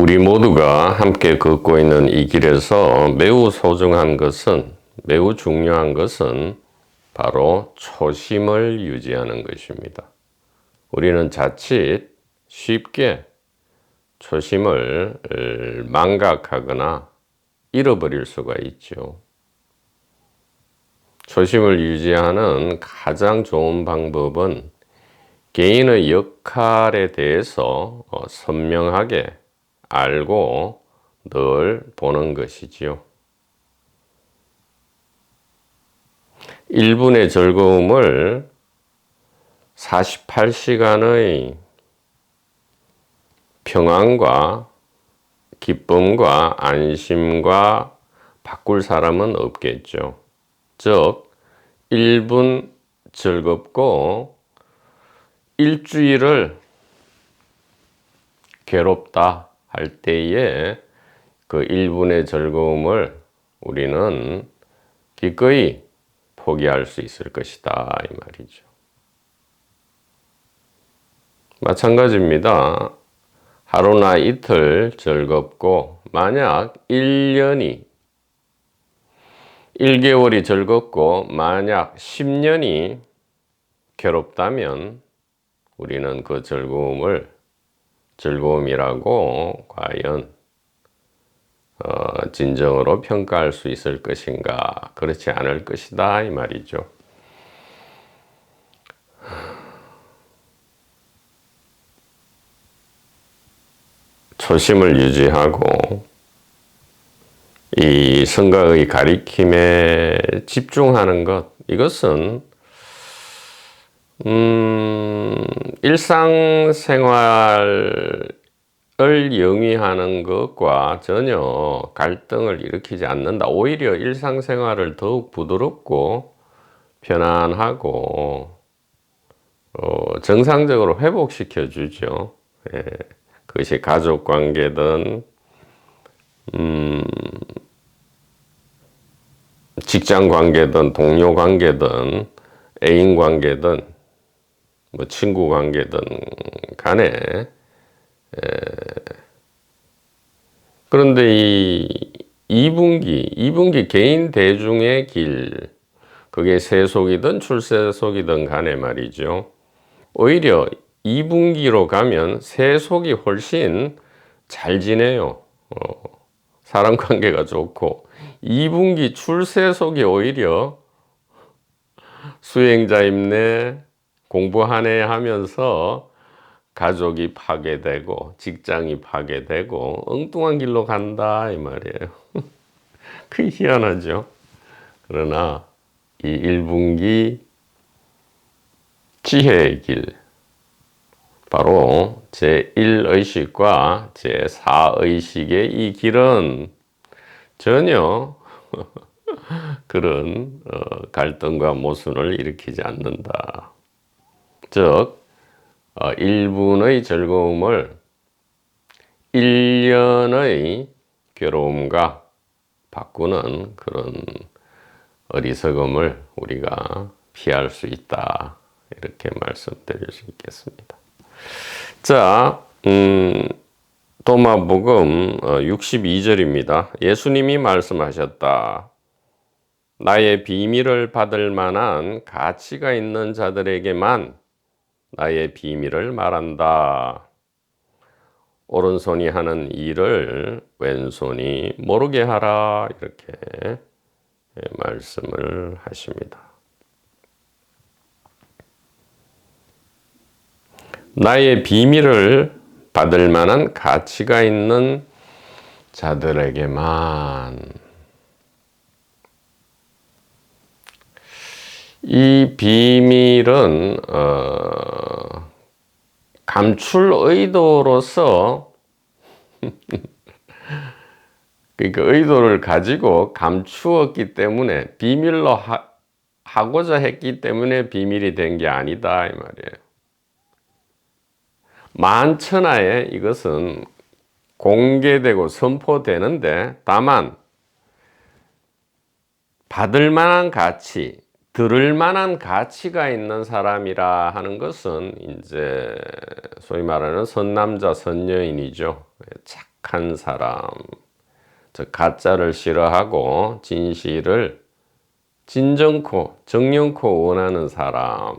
우리 모두가 함께 걷고 있는 이 길에서 매우 소중한 것은, 매우 중요한 것은 바로 초심을 유지하는 것입니다. 우리는 자칫 쉽게 초심을 망각하거나 잃어버릴 수가 있죠. 초심을 유지하는 가장 좋은 방법은 개인의 역할에 대해서 선명하게 알고 늘 보는 것이지요. 1분의 즐거움을 48시간의 평안과 기쁨과 안심과 바꿀 사람은 없겠죠. 즉, 1분 즐겁고 일주일을 괴롭다 할 때에 그 1분의 즐거움을 우리는 기꺼이 포기할 수 있을 것이다 이 말이죠. 마찬가지입니다. 하루나 이틀 즐겁고 만약 1년이 1개월이 즐겁고 만약 10년이 괴롭다면 우리는 그 즐거움이라고 과연 진정으로 평가할 수 있을 것인가? 그렇지 않을 것이다 이 말이죠. 초심을 유지하고 이 성가의 가리킴에 집중하는 것, 이것은 일상생활을 영위하는 것과 전혀 갈등을 일으키지 않는다. 오히려 일상생활을 더욱 부드럽고 편안하고 정상적으로 회복시켜 주죠. 예. 그것이 가족관계든 직장관계든 동료관계든 애인관계든 뭐 친구 관계든 간에 그런데 이 2분기 개인 대중의 길, 그게 세속이든 출세속이든 간에 말이죠. 오히려 2분기로 가면 세속이 훨씬 잘 지내요. 사람 관계가 좋고 2분기 출세속이 오히려 수행자 입네 공부하네 하면서 가족이 파괴되고 직장이 파괴되고 엉뚱한 길로 간다 이 말이에요. 그게 희한하죠. 그러나 이 1분기 지혜의 길, 바로 제1의식과 제4의식의 이 길은 전혀 그런 갈등과 모순을 일으키지 않는다. 즉 1분의 즐거움을 1년의 괴로움과 바꾸는 그런 어리석음을 우리가 피할 수 있다. 이렇게 말씀드릴 수 있겠습니다. 자, 도마복음 62절입니다. 예수님이 말씀하셨다. 나의 비밀을 받을 만한 가치가 있는 자들에게만 나의 비밀을 말한다. 오른손이 하는 일을 왼손이 모르게 하라. 이렇게 말씀을 하십니다. 나의 비밀을 받을 만한 가치가 있는 자들에게만. 이 비밀은 감출 의도로서 그러니까 의도를 가지고 감추었기 때문에 비밀로 하고자 했기 때문에 비밀이 된 게 아니다 이 말이에요. 만천하에 이것은 공개되고 선포되는데 다만 받을 만한 가치, 들을 만한 가치가 있는 사람이라 하는 것은 이제 소위 말하는 선남자, 선여인이죠. 착한 사람, 즉 가짜를 싫어하고 진실을 진정코 정령코 원하는 사람이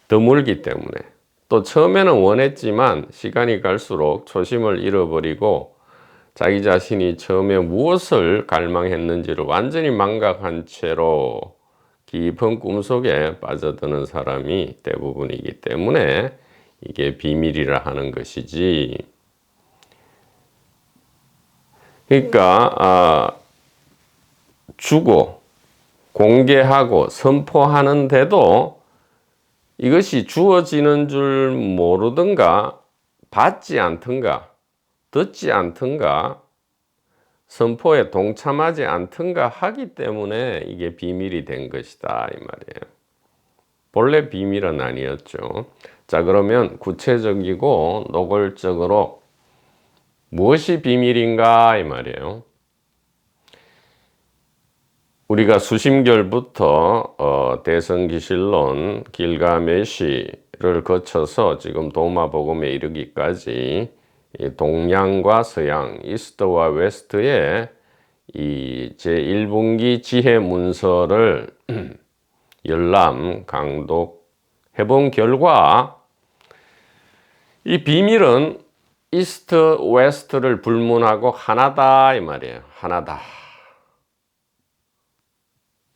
드물기 때문에, 또 처음에는 원했지만 시간이 갈수록 초심을 잃어버리고 자기 자신이 처음에 무엇을 갈망했는지를 완전히 망각한 채로 깊은 꿈속에 빠져드는 사람이 대부분이기 때문에 이게 비밀이라 하는 것이지. 그러니까 주고 공개하고 선포하는데도 이것이 주어지는 줄 모르든가 받지 않든가 듣지 않든가 선포에 동참하지 않든가 하기 때문에 이게 비밀이 된 것이다 이 말이에요. 본래 비밀은 아니었죠. 자, 그러면 구체적이고 노골적으로 무엇이 비밀인가 이 말이에요. 우리가 수심결부터 대성기실론 길가메시를 거쳐서 지금 도마복음에 이르기까지 이 동양과 서양, 이스트와 웨스트의 이 제1분기 지혜 문서를 열람, 강독 해본 결과 이 비밀은 이스트, 웨스트를 불문하고 하나다 이 말이에요. 하나다.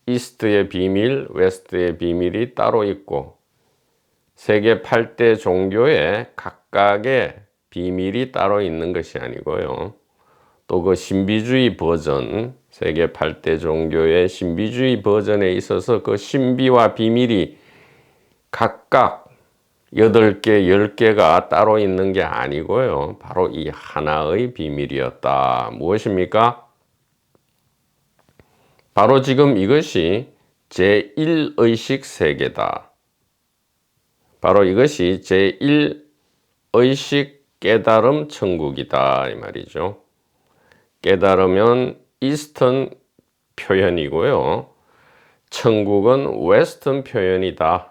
이스트의 비밀, 웨스트의 비밀이 따로 있고 세계 8대 종교의 각각의 비밀이 따로 있는 것이 아니고요. 또 그 신비주의 버전, 세계 8대 종교의 신비주의 버전에 있어서 그 신비와 비밀이 각각 8개, 10개가 따로 있는 게 아니고요. 바로 이 하나의 비밀이었다. 무엇입니까? 바로 지금 이것이 제1의식 세계다. 바로 이것이 제1의식 깨달음 천국이다 이 말이죠. 깨달으면 이스턴 표현이고요. 천국은 웨스턴 표현이다.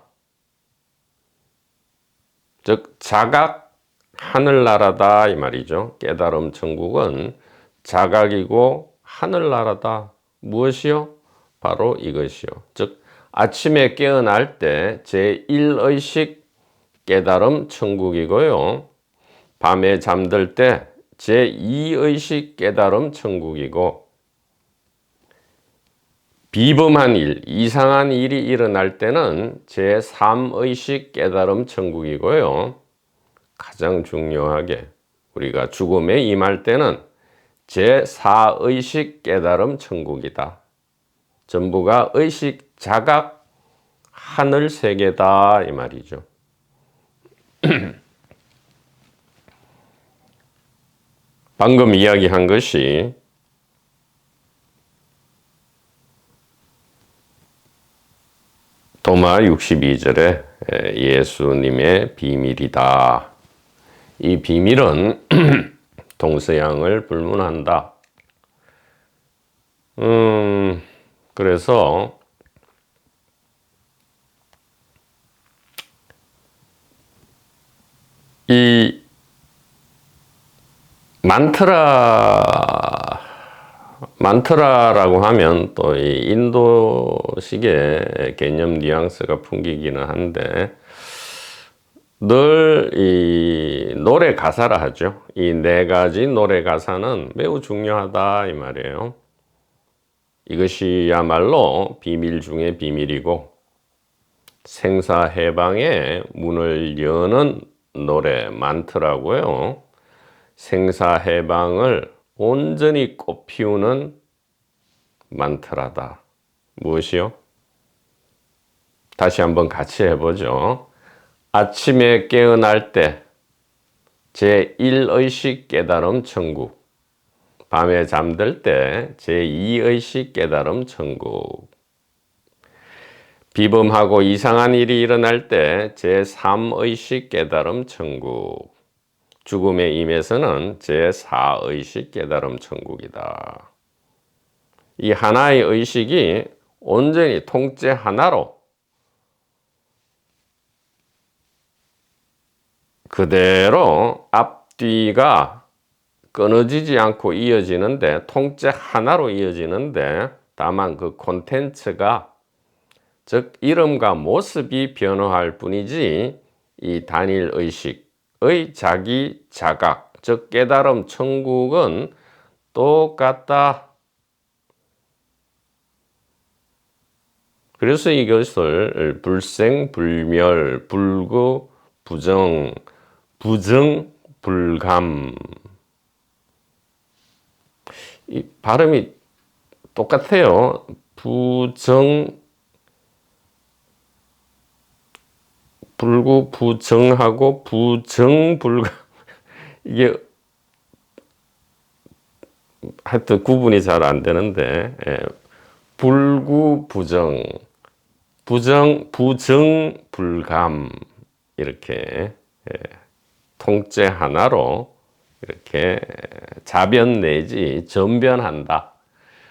즉 자각 하늘나라다 이 말이죠. 깨달음 천국은 자각이고 하늘나라다. 무엇이요? 바로 이것이요. 즉 아침에 깨어날 때 제1의식 깨달음 천국이고요. 밤에 잠들 때 제2의식 깨달음 천국이고, 비범한 일, 이상한 일이 일어날 때는 제3의식 깨달음 천국이고요. 가장 중요하게 우리가 죽음에 임할 때는 제4의식 깨달음 천국이다. 전부가 의식 자각 하늘 세계다 이 말이죠. 방금 이야기한 것이 도마 62절에 예수님의 비밀이다. 이 비밀은 동서양을 불문한다. 그래서 이 만트라라고 하면 또 이 인도식의 개념 뉘앙스가 풍기기는 한데, 늘 이 노래 가사라 하죠. 이 네 가지 노래 가사는 매우 중요하다 이 말이에요. 이것이야말로 비밀 중에 비밀이고 생사해방의 문을 여는 노래 만트라고요. 생사해방을 온전히 꽃피우는 만트라다. 무엇이요? 다시 한번 같이 해보죠. 아침에 깨어날 때 제1의식 깨달음 천국, 밤에 잠들 때 제2의식 깨달음 천국, 비범하고 이상한 일이 일어날 때 제3의식 깨달음 천국, 죽음에 임해서는 제4의식 깨달음 천국이다. 이 하나의 의식이 온전히 통째 하나로 그대로 앞, 뒤가 끊어지지 않고 이어지는데, 통째 하나로 이어지는데, 다만 그 콘텐츠가, 즉 이름과 모습이 변화할 뿐이지 이 단일 의식의 자기 자각, 즉 깨달음 천국은 똑같다. 그래서 이것을 불생불멸, 불구, 부정, 부정불감, 이 발음이 똑같아요. 불구, 부정하고 부정불감, 이게 하여튼 구분이 잘 안 되는데, 불구, 부정불감, 이렇게 통째 하나로 이렇게 자변 내지 전변한다.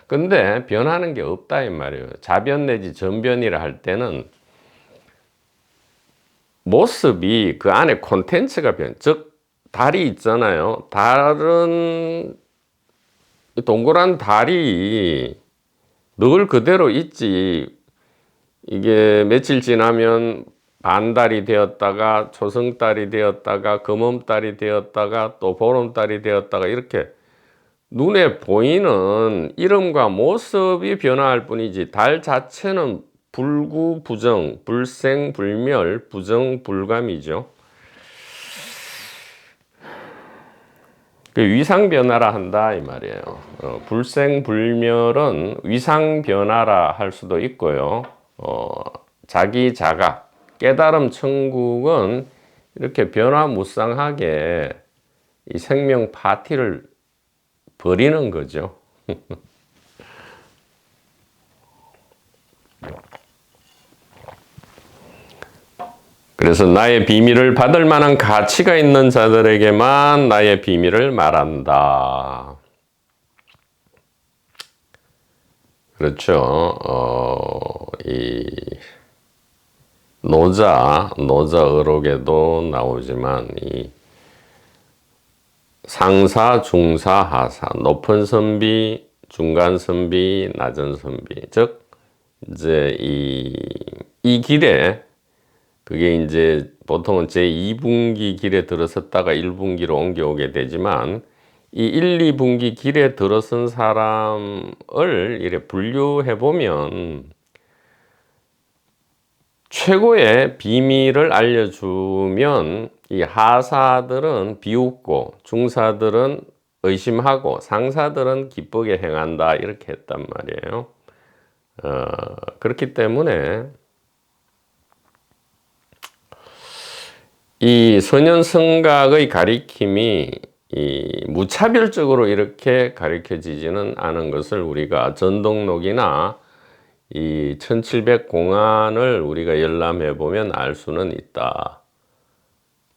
근데 변하는 게 없다 이 말이에요. 자변 내지 전변이라 할 때는 모습이 그 안에 콘텐츠가 즉 달이 있잖아요. 달은 동그란 달이 늘 그대로 있지. 이게 며칠 지나면 반달이 되었다가 초승달이 되었다가 금음달이 되었다가 또 보름달이 되었다가 이렇게 눈에 보이는 이름과 모습이 변화할 뿐이지 달 자체는 불구부정, 불생불멸, 부정불감이죠. 그 위상변화라 한다 이 말이에요. 불생불멸은 위상변화라 할 수도 있고요. 자기 자각, 깨달음 천국은 이렇게 변화무쌍하게 이 생명 파티를 버리는 거죠. 그래서 나의 비밀을 받을 만한 가치가 있는 자들에게만 나의 비밀을 말한다. 그렇죠. 이 노자어록에도 나오지만 이 상사, 중사, 하사, 높은 선비, 중간 선비, 낮은 선비. 즉 이제 이 길에 그게 이제 보통은 제2분기 길에 들어섰다가 1분기로 옮겨오게 되지만 이 1, 2분기 길에 들어선 사람을 이렇게 분류해 보면 최고의 비밀을 알려주면 이 하사들은 비웃고 중사들은 의심하고 상사들은 기쁘게 행한다 이렇게 했단 말이에요. 그렇기 때문에 이 선현성각의 가리킴이 이 무차별적으로 이렇게 가르쳐지지는 않은 것을 우리가 전동록이나 이 1700공안을 우리가 열람해 보면 알 수는 있다.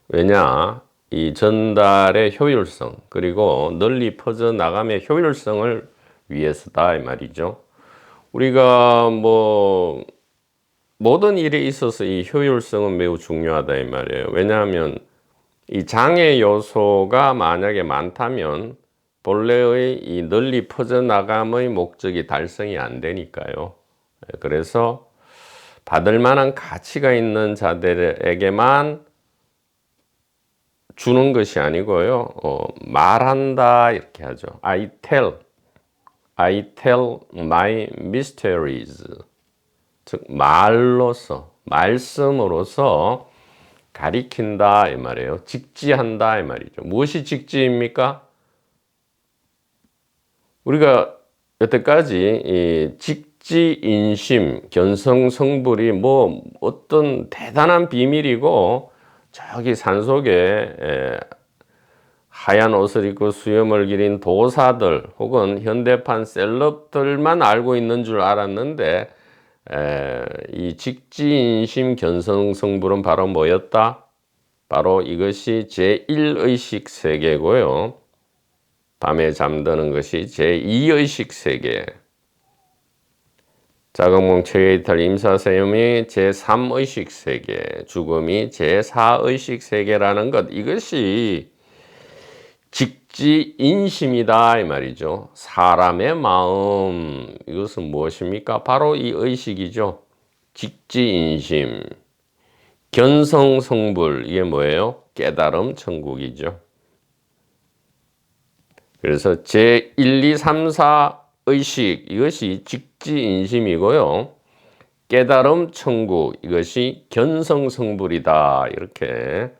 왜냐? 이 전달의 효율성 그리고 널리 퍼져 나감의 효율성을 위해서다 이 말이죠. 우리가 뭐 모든 일에 있어서 이 효율성은 매우 중요하다 이 말이에요. 왜냐하면 이 장애 요소가 만약에 많다면 본래의 이 널리 퍼져나감의 목적이 달성이 안 되니까요. 그래서 받을 만한 가치가 있는 자들에게만 주는 것이 아니고요. 말한다 이렇게 하죠. I tell my mysteries. 즉 말로서 말씀으로서 가리킨다 이 말이에요. 직지한다 이 말이죠. 무엇이 직지입니까? 우리가 여태까지 이 직지인심, 견성성불이 뭐 어떤 대단한 비밀이고 저기 산속에 하얀 옷을 입고 수염을 기린 도사들 혹은 현대판 셀럽들만 알고 있는 줄 알았는데 이 직지인심 견성성불은 바로 뭐였다? 바로 이것이 제1의식 세계고요. 밤에 잠드는 것이 제2의식 세계. 자각몽 체계이탈 임사세움이 제3의식 세계, 죽음이 제4의식 세계라는 것. 이것이 직지인심이다 이 말이죠. 사람의 마음, 이것은 무엇입니까? 바로 이 의식이죠. 직지인심, 견성성불, 이게 뭐예요? 깨달음 천국이죠. 그래서 제 1, 2, 3, 4 의식, 이것이 직지인심이고요. 깨달음 천국, 이것이 견성성불이다, 이렇게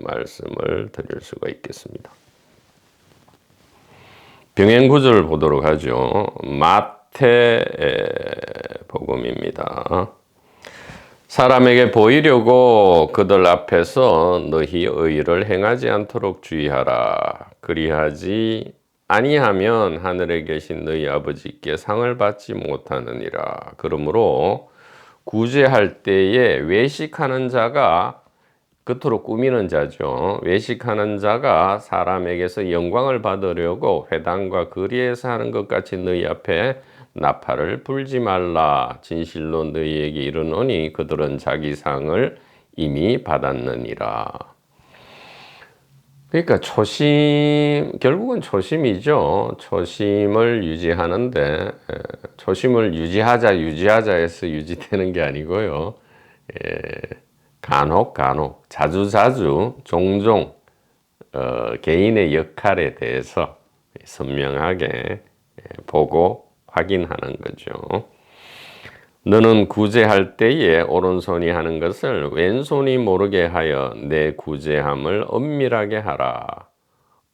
말씀을 드릴 수가 있겠습니다. 병행구절을 보도록 하죠. 마태복음입니다. 사람에게 보이려고 그들 앞에서 너희 의를 행하지 않도록 주의하라. 그리하지 아니하면 하늘에 계신 너희 아버지께 상을 받지 못하느니라. 그러므로 구제할 때에 외식하는 자가, 겉으로 꾸미는 자죠. 외식하는 자가 사람에게서 영광을 받으려고 회당과 거리에서 하는 것 같이 너희 앞에 나팔을 불지 말라. 진실로 너희에게 이르노니 그들은 자기 상을 이미 받았느니라. 그러니까 초심, 결국은 초심이죠. 초심을 유지하는데, 초심을 유지하자 해서 유지되는 게 아니고요. 간혹 자주 종종 개인의 역할에 대해서 선명하게 보고 확인하는 거죠. 너는 구제할 때에 오른손이 하는 것을 왼손이 모르게 하여 내 구제함을 엄밀하게 하라.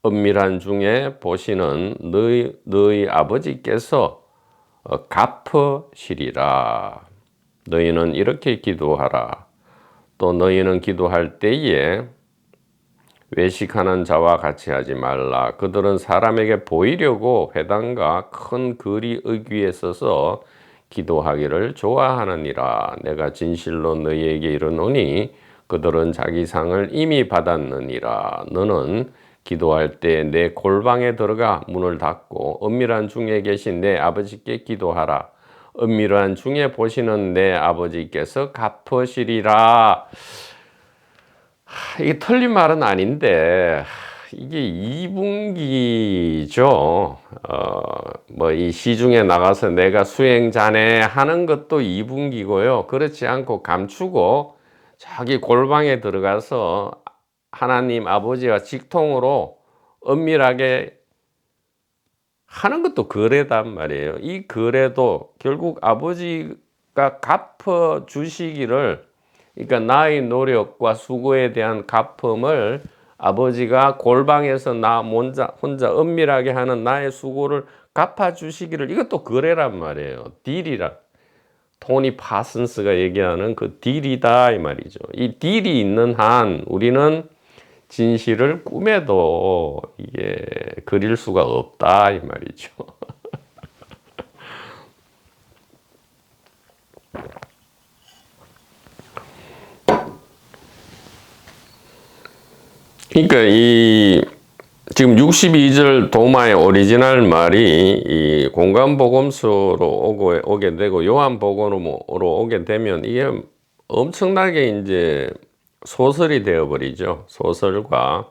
엄밀한 중에 보시는 너희 아버지께서 갚으시리라. 너희는 이렇게 기도하라. 또 너희는 기도할 때에 외식하는 자와 같이 하지 말라. 그들은 사람에게 보이려고 회당과 큰 거리 어귀에 서서 기도하기를 좋아하느니라. 내가 진실로 너희에게 이르노니 그들은 자기 상을 이미 받았느니라. 너는 기도할 때 내 골방에 들어가 문을 닫고 엄밀한 중에 계신 내 아버지께 기도하라. 엄밀한 중에 보시는 내 아버지께서 갚으시리라. 이게 틀린 말은 아닌데, 이게 이분기죠. 뭐 이 시중에 나가서 내가 수행자네 하는 것도 이분기고요. 그렇지 않고 감추고 자기 골방에 들어가서 하나님 아버지와 직통으로 엄밀하게 하는 것도 거래단 말이에요. 이 거래도 결국 아버지가 갚아 주시기를, 그러니까 나의 노력과 수고에 대한 갚음을 아버지가 골방에서 나 혼자 은밀하게 하는 나의 수고를 갚아 주시기를, 이것도 거래란 말이에요. 딜이라. 토니 파슨스가 얘기하는 그 딜이다 이 말이죠. 이 딜이 있는 한 우리는 진실을 꿈에도 이게 그릴 수가 없다 이 말이죠. 그러니까 이 지금 62절 도마의 오리지널 말이 이 공간복음서로 오게 되고 요한복음으로 오게 되면 이게 엄청나게 이제 소설이 되어버리죠. 소설과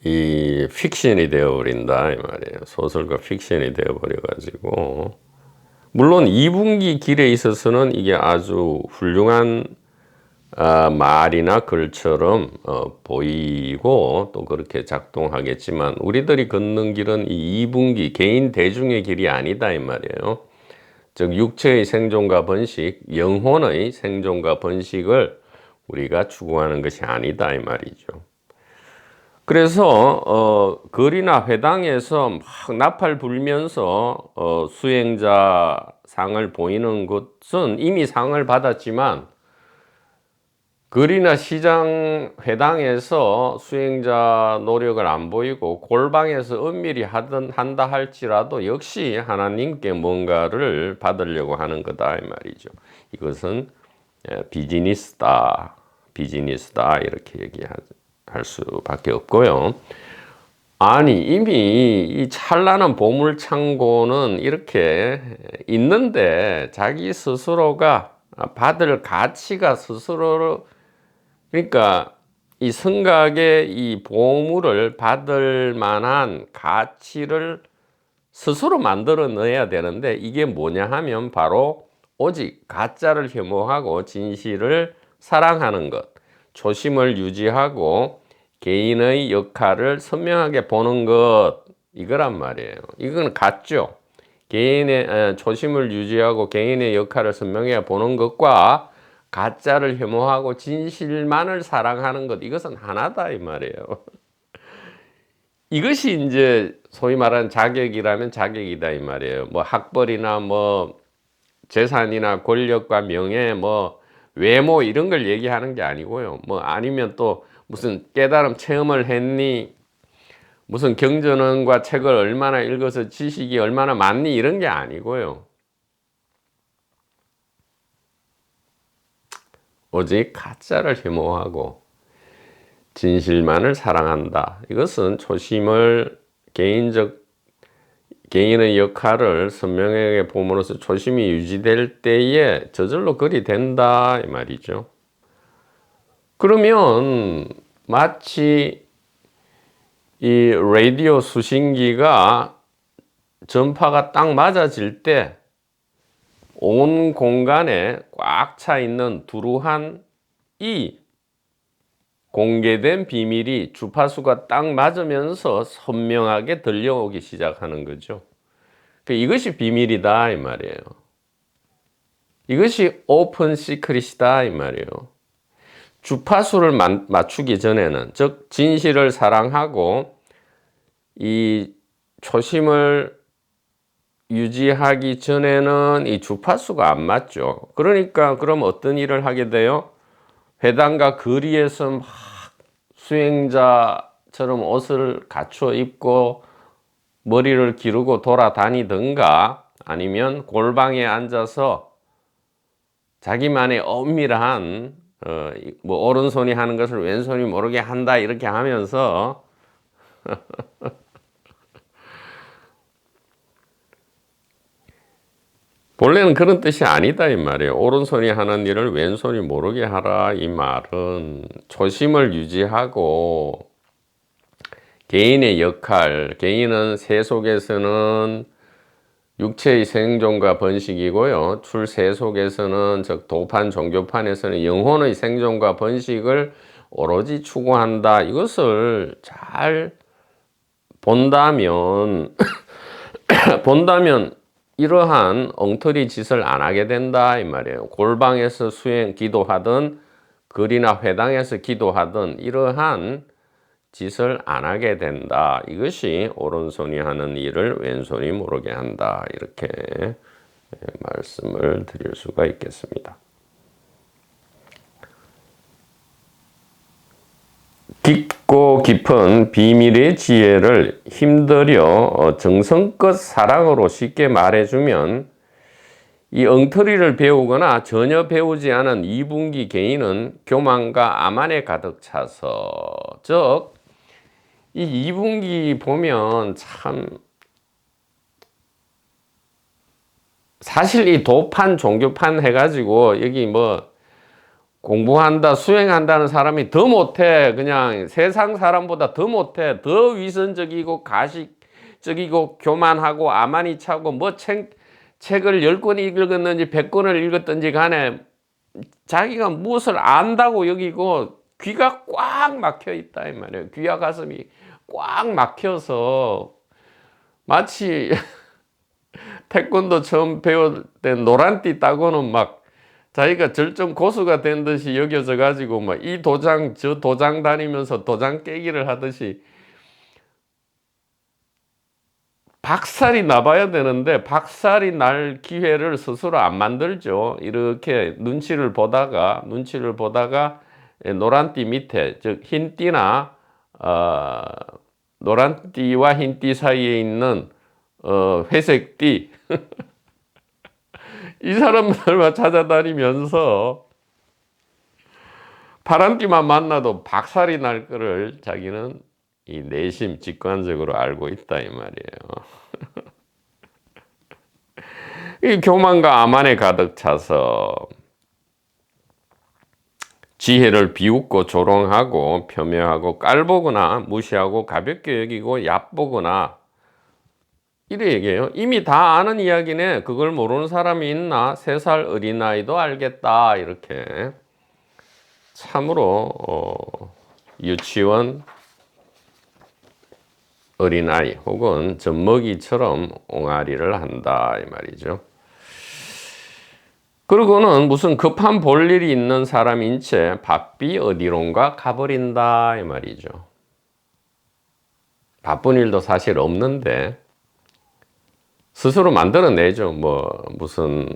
이 픽션이 되어버린다 이 말이에요. 소설과 픽션이 되어버려가지고, 물론 2분기 길에 있어서는 이게 아주 훌륭한 말이나 글처럼 보이고 또 그렇게 작동하겠지만, 우리들이 걷는 길은 이 2분기 개인 대중의 길이 아니다 이 말이에요. 즉 육체의 생존과 번식, 영혼의 생존과 번식을 우리가 추구하는 것이 아니다 이 말이죠. 그래서 거리나 회당에서 막 나팔 불면서 수행자 상을 보이는 것은 이미 상을 받았지만, 거리나 시장 회당에서 수행자 노력을 안 보이고 골방에서 은밀히 한다 할지라도 역시 하나님께 뭔가를 받으려고 하는 거다 이 말이죠. 이것은 비즈니스다 이렇게 얘기할 수밖에 없고요. 아니 이미 이 찬란한 보물 창고는 이렇게 있는데 자기 스스로가 받을 가치가 스스로, 그러니까 이 성각의 이 보물을 받을 만한 가치를 스스로 만들어 넣어야 되는데, 이게 뭐냐 하면 바로 오직 가짜를 혐오하고 진실을 사랑하는 것, 초심을 유지하고 개인의 역할을 선명하게 보는 것, 이거란 말이에요. 이건 같죠. 개인의 초심을 유지하고 개인의 역할을 선명하게 보는 것과 가짜를 혐오하고 진실만을 사랑하는 것, 이것은 하나다 이 말이에요. 이것이 이제 소위 말하는 자격이라면 자격이다 이 말이에요. 뭐 학벌이나 뭐 재산이나 권력과 명예, 뭐 외모 이런 걸 얘기하는 게 아니고요. 뭐 아니면 또 무슨 깨달음 체험을 했니? 무슨 경전원과 책을 얼마나 읽어서 지식이 얼마나 많니? 이런 게 아니고요. 오직 가짜를 혐오하고 진실만을 사랑한다. 이것은 초심을 개인의 역할을 선명하게 봄으로써 초심이 유지될 때에 저절로 그리 된다 이 말이죠. 그러면 마치 이 라디오 수신기가 전파가 딱 맞아질 때 온 공간에 꽉 차 있는 두루한 이 공개된 비밀이 주파수가 딱 맞으면서 선명하게 들려오기 시작하는 거죠. 이것이 비밀이다 이 말이에요. 이것이 오픈 시크릿이다 이 말이에요. 주파수를 맞추기 전에는, 즉 진실을 사랑하고 이 초심을 유지하기 전에는 이 주파수가 안 맞죠. 그러니까 그럼 어떤 일을 하게 돼요? 회당과 거리에서 막 수행자처럼 옷을 갖춰 입고 머리를 기르고 돌아다니든가, 아니면 골방에 앉아서 자기만의 엄밀한 뭐 오른손이 하는 것을 왼손이 모르게 한다 이렇게 하면서 본래는 그런 뜻이 아니다 이 말이에요. 오른손이 하는 일을 왼손이 모르게 하라 이 말은 초심을 유지하고 개인의 역할, 개인은 새 속에서는 육체의 생존과 번식이고요. 출세 속에서는, 즉 도판 종교판에서는 영혼의 생존과 번식을 오로지 추구한다. 이것을 잘 본다면 이러한 엉터리 짓을 안 하게 된다 이 말이에요. 골방에서 기도하든 거리나 회당에서 기도하든 이러한 짓을 안 하게 된다. 이것이 오른손이 하는 일을 왼손이 모르게 한다. 이렇게 말씀을 드릴 수가 있겠습니다. 깊고 깊은 비밀의 지혜를 힘들여 정성껏 사랑으로 쉽게 말해주면 이 엉터리를 배우거나 전혀 배우지 않은 이분기 개인은 교만과 아만에 가득 차서, 즉 이 2분기 보면 참 사실 이 도판 종교판 해가지고 여기 뭐 공부한다 수행한다는 사람이 더 못해. 그냥 세상 사람보다 더 못해. 더 위선적이고 가식적이고 교만하고 아만이 차고 뭐 책을 10권 읽었는지 100권을 읽었든지 간에 자기가 무엇을 안다고 여기고 귀가 꽉 막혀 있다 이 말이에요. 귀와 가슴이 꽉 막혀서 마치 태권도 처음 배울 때 노란띠 따고는 막 자기가 절정 고수가 된 듯이 여겨져 가지고 막 이 도장 저 도장 다니면서 도장 깨기를 하듯이 박살이 나봐야 되는데 박살이 날 기회를 스스로 안 만들죠. 이렇게 눈치를 보다가 노란띠 밑에, 즉 흰띠나 노란띠와 흰띠 사이에 있는 회색띠 이 사람들만 찾아다니면서 파란띠만 만나도 박살이 날 거를 자기는 이 내심 직관적으로 알고 있다 이 말이에요. 이 교만과 아만에 가득 차서 지혜를 비웃고 조롱하고 폄훼하고 깔보거나 무시하고 가볍게 여기고 얕보거나 이래 얘기해요. 이미 다 아는 이야기네. 그걸 모르는 사람이 있나? 3살 어린아이도 알겠다. 이렇게 참으로 유치원 어린아이 혹은 젖먹이처럼 옹알이를 한다 이 말이죠. 그리고는 무슨 급한 볼일이 있는 사람인 채 바삐 어디론가 가버린다 이 말이죠. 바쁜 일도 사실 없는데 스스로 만들어내죠. 무슨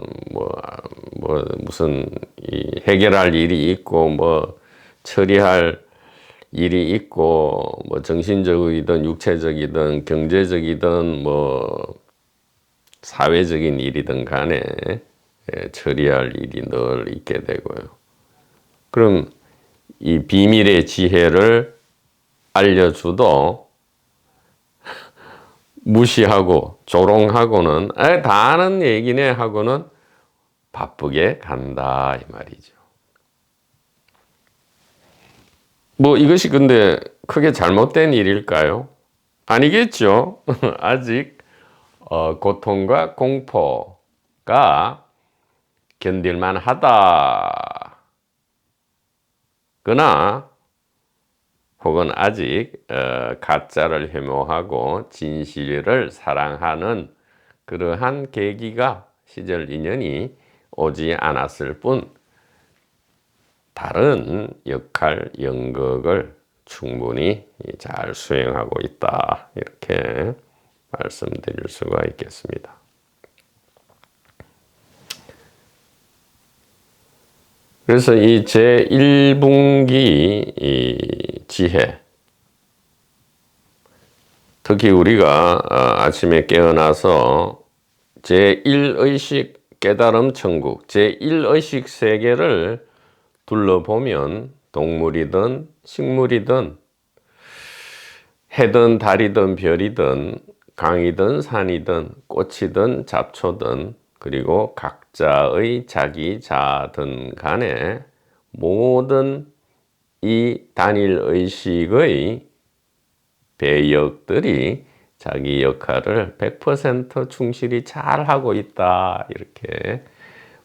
해결할 일이 있고 처리할 일이 있고 정신적이든 육체적이든 경제적이든 사회적인 일이든 간에 처리할 일이 늘 있게 되고요. 그럼 이 비밀의 지혜를 알려주도 무시하고 조롱하고는 다 아는 얘기네 하고는 바쁘게 간다 이 말이죠. 이것이 근데 크게 잘못된 일일까요? 아니겠죠. 아직 고통과 공포가 견딜만 하다. 그러나 혹은 아직 가짜를 혐오하고 진실을 사랑하는 그러한 계기가 시절 인연이 오지 않았을 뿐 다른 역할, 연극을 충분히 잘 수행하고 있다. 이렇게 말씀드릴 수가 있겠습니다. 그래서 이 제1분기 이 지혜, 특히 우리가 아침에 깨어나서 제1의식 깨달음 천국, 제1의식 세계를 둘러보면 동물이든 식물이든 해든 달이든 별이든 강이든 산이든 꽃이든 잡초든 그리고 각자의 자기 자든 간에 모든 이 단일의식의 배역들이 자기 역할을 100% 충실히 잘 하고 있다 이렇게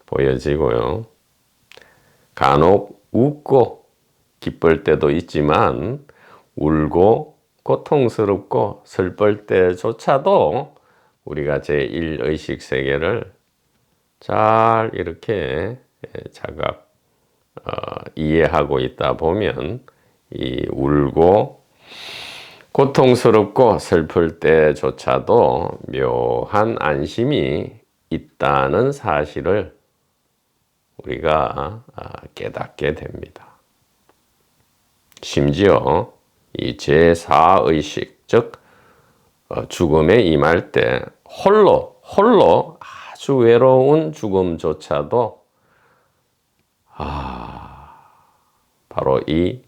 보여지고요. 간혹 웃고 기쁠 때도 있지만 울고 고통스럽고 슬플 때조차도 우리가 제1의식 세계를 잘 이렇게 자각 이해하고 있다 보면 이 울고 고통스럽고 슬플 때조차도 묘한 안심이 있다는 사실을 우리가 깨닫게 됩니다. 심지어 이 제4의식, 즉 죽음에 임할 때 홀로 아주 외로운 죽음조차도 바로 이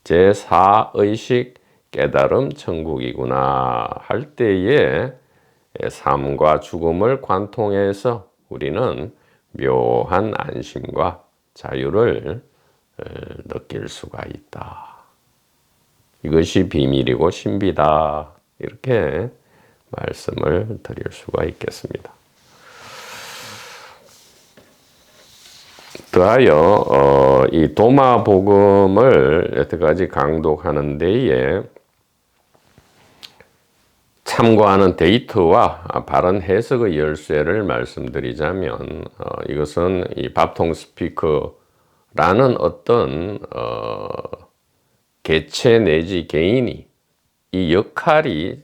제4의식 깨달음 천국이구나 할 때에 삶과 죽음을 관통해서 우리는 묘한 안심과 자유를 느낄 수가 있다. 이것이 비밀이고 신비다. 이렇게 말씀을 드릴 수가 있겠습니다. 더하여 이 도마복음을 여태까지 강독하는 데에 참고하는 데이터와 바른 해석의 열쇠를 말씀드리자면 이것은 이 밥통 스피커라는 어떤 개체 내지 개인이 이 역할이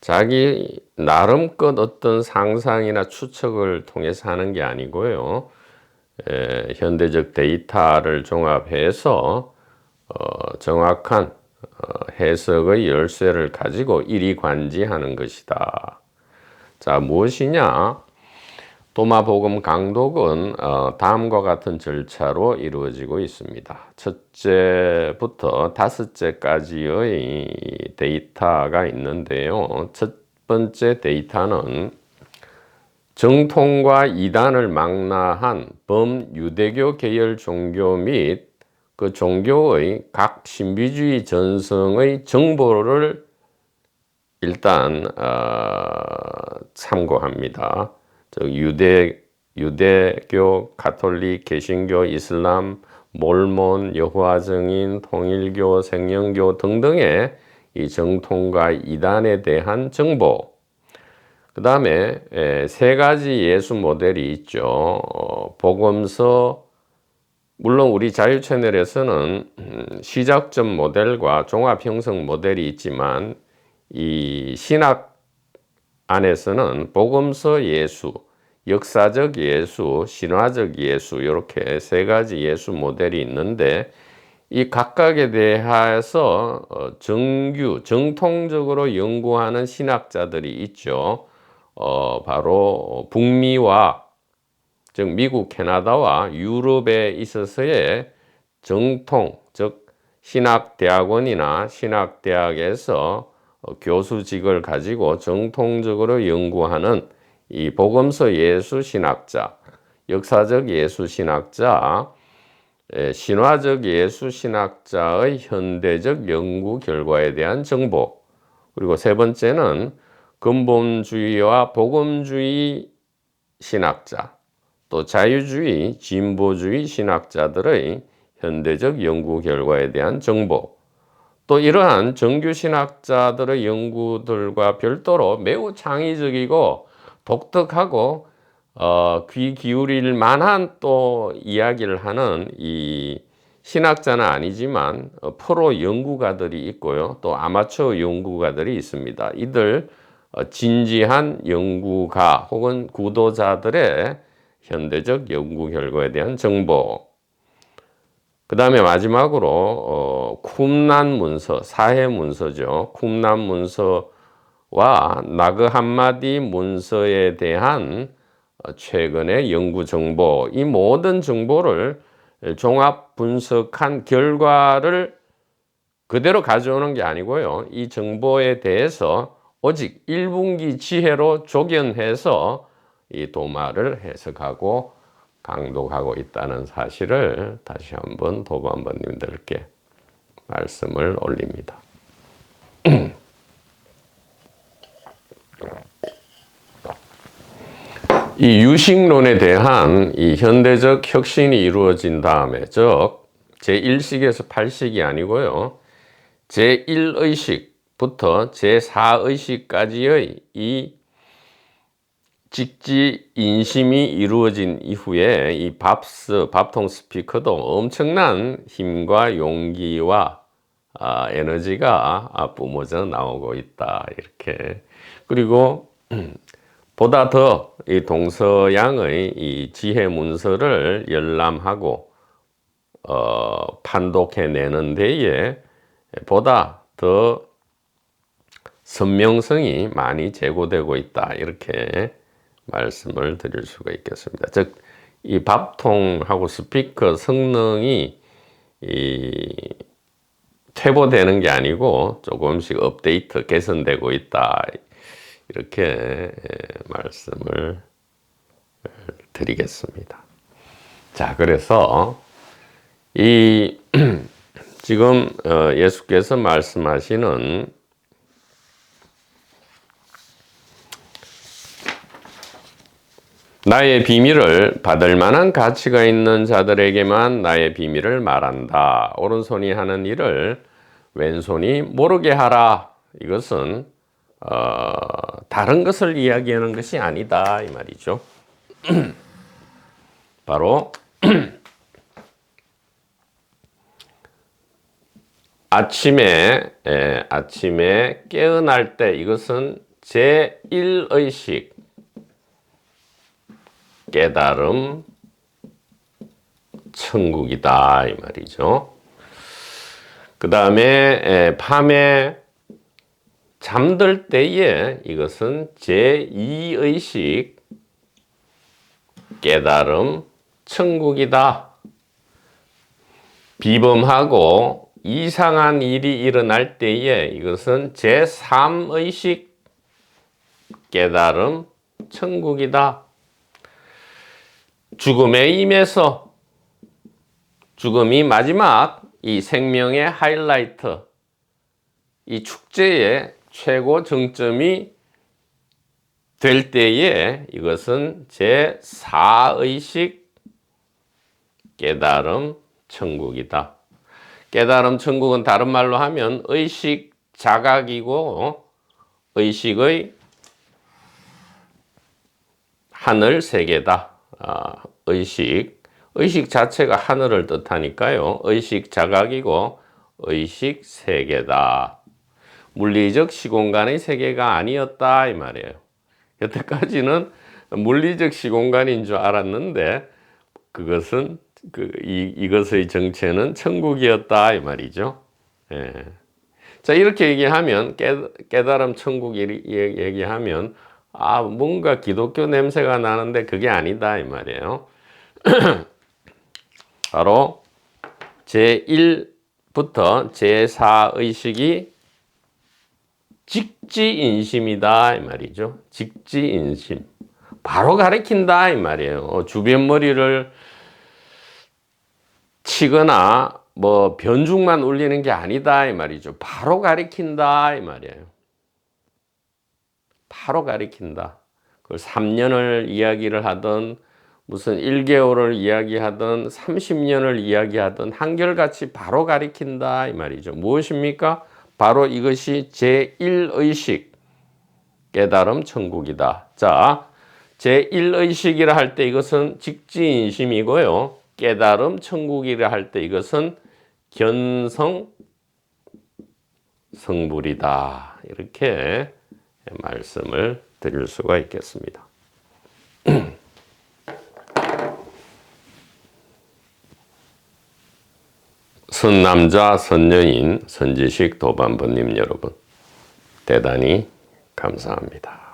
자기 나름껏 어떤 상상이나 추측을 통해서 하는 게 아니고요. 현대적 데이터를 종합해서 정확한 해석의 열쇠를 가지고 일이관지하는 것이다. 자, 무엇이냐? 도마복음 강독은 다음과 같은 절차로 이루어지고 있습니다. 첫째부터 다섯째까지의 데이터가 있는데요. 첫 번째 데이터는 정통과 이단을 망라한 범유대교 계열 종교 및 그 종교의 각 신비주의 전성의 정보를 일단 참고합니다. 즉 유대교, 가톨릭, 개신교, 이슬람, 몰몬, 여호와 증인, 통일교, 생명교 등등의 이 정통과 이단에 대한 정보. 그 다음에 세 가지 예수 모델이 있죠. 복음서, 물론 우리 자유 채널에서는 시작점 모델과 종합 형성 모델이 있지만 이 신학 안에서는 복음서 예수, 역사적 예수, 신화적 예수 이렇게 세 가지 예수 모델이 있는데 이 각각에 대해서 정통적으로 연구하는 신학자들이 있죠. 바로 북미와 즉 미국, 캐나다와 유럽에 있어서의 정통, 즉 신학대학원이나 신학대학에서 교수직을 가지고 정통적으로 연구하는 이 복음서 예수 신학자, 역사적 예수 신학자, 신화적 예수 신학자의 현대적 연구 결과에 대한 정보, 그리고 세 번째는 근본주의와 복음주의 신학자, 또 자유주의, 진보주의 신학자들의 현대적 연구 결과에 대한 정보, 또 이러한 정규 신학자들의 연구들과 별도로 매우 창의적이고 독특하고 귀 기울일 만한 또 이야기를 하는 이 신학자는 아니지만 프로 연구가들이 있고요. 또 아마추어 연구가들이 있습니다. 이들 진지한 연구가 혹은 구도자들의 현대적 연구 결과에 대한 정보. 그 다음에 마지막으로 쿰란 문서, 사해 문서죠. 쿰란 문서와 나그 함마디 문서에 대한 최근의 연구 정보, 이 모든 정보를 종합 분석한 결과를 그대로 가져오는 게 아니고요. 이 정보에 대해서 오직 1분기 지혜로 조견해서 이 도마를 해석하고 강독하고 있다는 사실을 다시 한번 도반부님들께 말씀을 올립니다. 이 유식론에 대한 이 현대적 혁신이 이루어진 다음에, 즉 제1식에서 8식이 아니고요. 제1의식부터 제4의식까지의 이 직지 인심이 이루어진 이후에 이 밥통 스피커도 엄청난 힘과 용기와 에너지가 뿜어져 나오고 있다. 이렇게. 그리고 보다 더 이 동서양의 이 지혜 문서를 열람하고 판독해내는 데에 보다 더 선명성이 많이 제고되고 있다. 이렇게 말씀을 드릴 수가 있겠습니다. 즉, 이 밥통하고 스피커 성능이 퇴보되는 게 아니고 조금씩 업데이트, 개선되고 있다. 이렇게 말씀을 드리겠습니다. 자, 그래서 이 지금 예수께서 말씀하시는 나의 비밀을 받을 만한 가치가 있는 자들에게만 나의 비밀을 말한다. 오른손이 하는 일을 왼손이 모르게 하라. 이것은 다른 것을 이야기하는 것이 아니다. 이 말이죠. 바로 아침에 깨어날 때 이것은 제1의식 깨달음 천국이다 이 말이죠. 그 다음에 밤에 잠들 때에 이것은 제2의식 깨달음 천국이다. 비범하고 이상한 일이 일어날 때에 이것은 제3의식 깨달음 천국이다. 죽음에 임해서 죽음이 마지막 이 생명의 하이라이트, 이 축제의 최고 정점이 될 때에 이것은 제4의식 깨달음 천국이다. 깨달음 천국은 다른 말로 하면 의식 자각이고 의식의 하늘 세계다. 의식 자체가 하늘을 뜻하니까요. 의식 자각이고 의식 세계다. 물리적 시공간의 세계가 아니었다 이 말이에요. 여태까지는 물리적 시공간인 줄 알았는데 그것은 이것의 정체는 천국이었다 이 말이죠. 예. 자, 이렇게 얘기하면 깨달음 천국 얘기하면 뭔가 기독교 냄새가 나는데 그게 아니다 이 말이에요. 바로 제1부터 제4의식이 직지인심이다 이 말이죠. 직지인심. 바로 가리킨다 이 말이에요. 주변 머리를 치거나 뭐 변죽만 울리는 게 아니다 이 말이죠. 바로 가리킨다 이 말이에요. 바로 가리킨다. 그걸 3년을 이야기를 하든 무슨 1개월을 이야기하든 30년을 이야기하든 한결같이 바로 가리킨다 이 말이죠. 무엇입니까? 바로 이것이 제1의식 깨달음 천국이다. 자, 제1의식이라 할 때 이것은 직지인심이고요. 깨달음 천국이라 할 때 이것은 견성 성불이다. 이렇게 말씀을 드릴 수가 있겠습니다. 선남자, 선여인, 선지식 도반부님 여러분, 대단히 감사합니다.